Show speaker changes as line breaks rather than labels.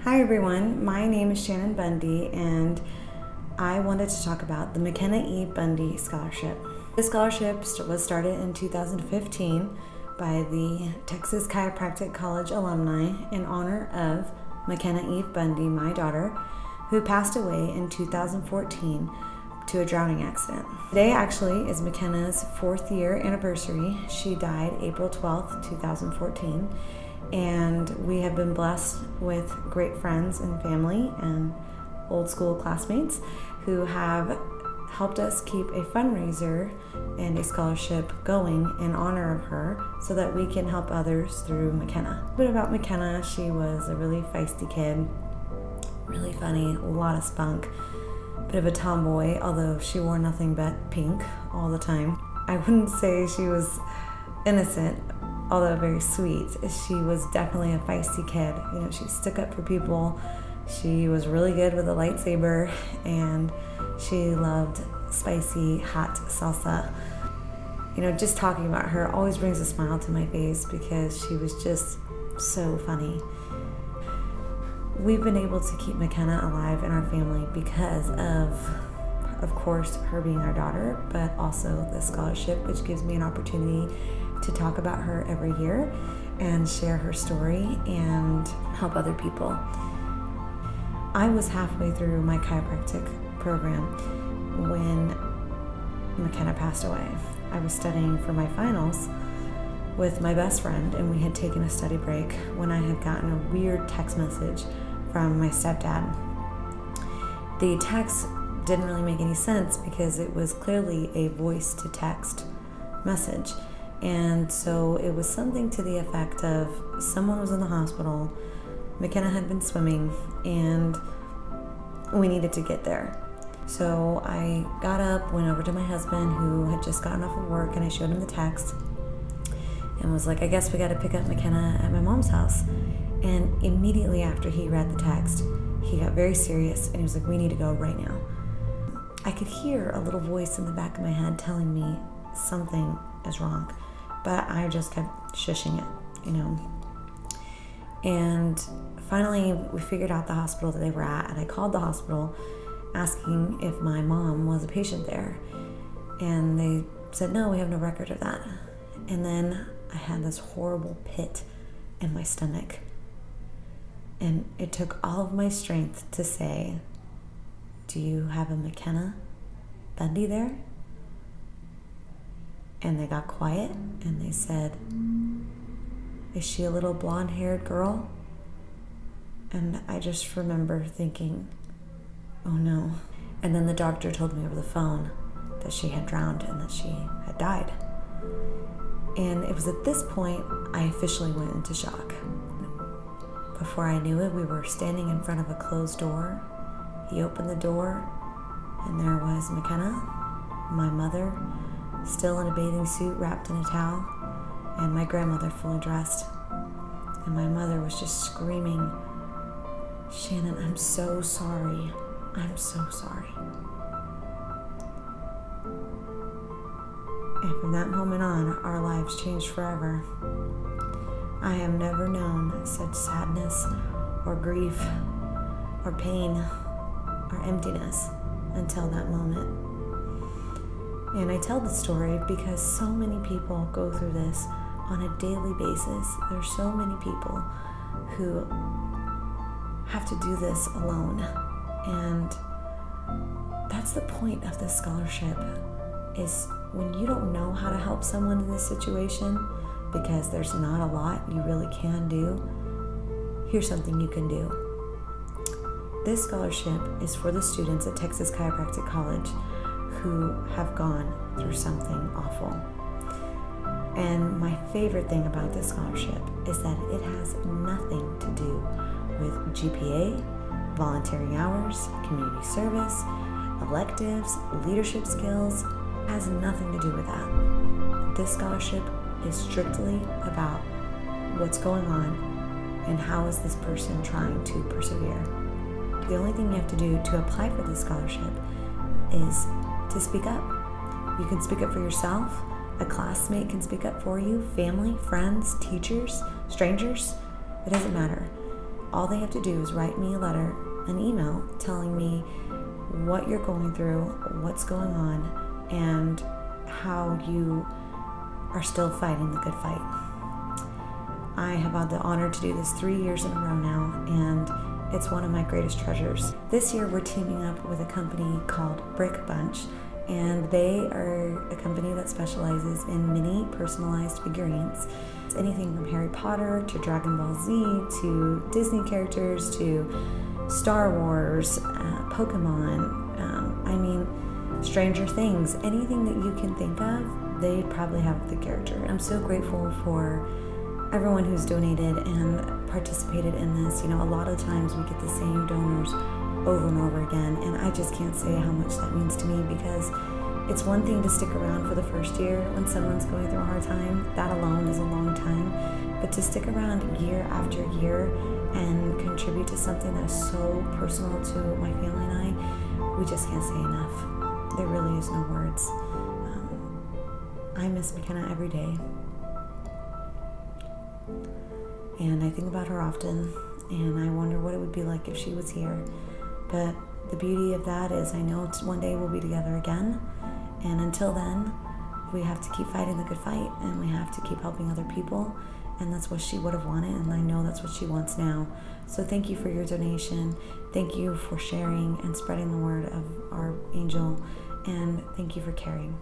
Hi everyone, my name is Shannon Bundy and I wanted to talk about the Mckenna E. Bundy Scholarship. This scholarship was started in 2015 by the Texas Chiropractic College alumni in honor of Mckenna E. Bundy, my daughter, who passed away in 2014 to a drowning accident. Today actually is Mckenna's 4th year anniversary. She died April 12th, 2014. And we have been blessed with great friends and family and old school classmates who have helped us keep a fundraiser and a scholarship going in honor of her so that we can help others through Mckenna. A bit about Mckenna: she was a really feisty kid, really funny, a lot of spunk, bit of a tomboy, although she wore nothing but pink all the time. I wouldn't say she was innocent, although very sweet. She was definitely a feisty kid. You know, she stuck up for people. She was really good with a lightsaber, and she loved spicy, hot salsa. You know, just talking about her always brings a smile to my face because she was just so funny. We've been able to keep Mckenna alive in our family because of course, her being our daughter, but also the scholarship, which gives me an opportunity to talk about her every year and share her story and help other people. I was halfway through my chiropractic program when Mckenna passed away. I was studying for my finals with my best friend, and we had taken a study break when I had gotten a weird text message from my stepdad. The text didn't really make any sense because it was clearly a voice to text message. And so it was something to the effect of someone was in the hospital, Mckenna had been swimming, and we needed to get there. So I got up, went over to my husband who had just gotten off of work, and I showed him the text and was like, I guess we got to pick up Mckenna at my mom's house. And immediately after he read the text, he got very serious and he was like, we need to go right now. I could hear a little voice in the back of my head telling me something is wrong, but I just kept shushing it, you know. And finally, we figured out the hospital that they were at, and I called the hospital asking if my mom was a patient there. And they said, no, we have no record of that. And then I had this horrible pit in my stomach. And it took all of my strength to say, do you have a Mckenna Bundy there? And they got quiet and they said, is she a little blonde-haired girl? And I just remember thinking, oh no. And then the doctor told me over the phone that she had drowned and that she had died. And it was at this point I officially went into shock. Before I knew it, we were standing in front of a closed door. He opened the door and there was Mckenna, my mother, still in a bathing suit wrapped in a towel, and my grandmother fully dressed. And my mother was just screaming, Shannon, I'm so sorry. I'm so sorry. And from that moment on, our lives changed forever. I have never known such sadness or grief or pain or emptiness until that moment. And I tell the story because so many people go through this on a daily basis. There's so many people who have to do this alone. And that's the point of this scholarship, is when you don't know how to help someone in this situation, because there's not a lot you really can do, here's something you can do. This scholarship is for the students at Texas Chiropractic College who have gone through something awful. And my favorite thing about this scholarship is that it has nothing to do with GPA, volunteering hours, community service, electives, leadership skills. It has nothing to do with that. This scholarship is strictly about what's going on and how is this person trying to persevere. The only thing you have to do to apply for this scholarship is to speak up. You can speak up for yourself, a classmate can speak up for you, family, friends, teachers, strangers, it doesn't matter. All they have to do is write me a letter, an email, telling me what you're going through, what's going on, and how you are still fighting the good fight. I have had the honor to do this 3 years in a row now, and it's one of my greatest treasures. This year we're teaming up with a company called Brick Bunch, and they are a company that specializes in mini personalized figurines. It's anything from Harry Potter to Dragon Ball Z to Disney characters to Star Wars, Pokemon, Stranger Things, anything that you can think of, they probably have the character. I'm so grateful for everyone who's donated and participated in this. A lot of times we get the same donors over and over again, and I just can't say how much that means to me, because it's one thing to stick around for the first year when someone's going through a hard time. That alone is a long time. But to stick around year after year and contribute to something that is so personal to my family and I, we just can't say enough. There really is no words. I miss Mckenna every day. And I think about her often, and I wonder what it would be like if she was here. But the beauty of that is I know one day we'll be together again. And until then, we have to keep fighting the good fight, and we have to keep helping other people. And that's what she would have wanted, and I know that's what she wants now. So thank you for your donation. Thank you for sharing and spreading the word of our angel. And thank you for caring.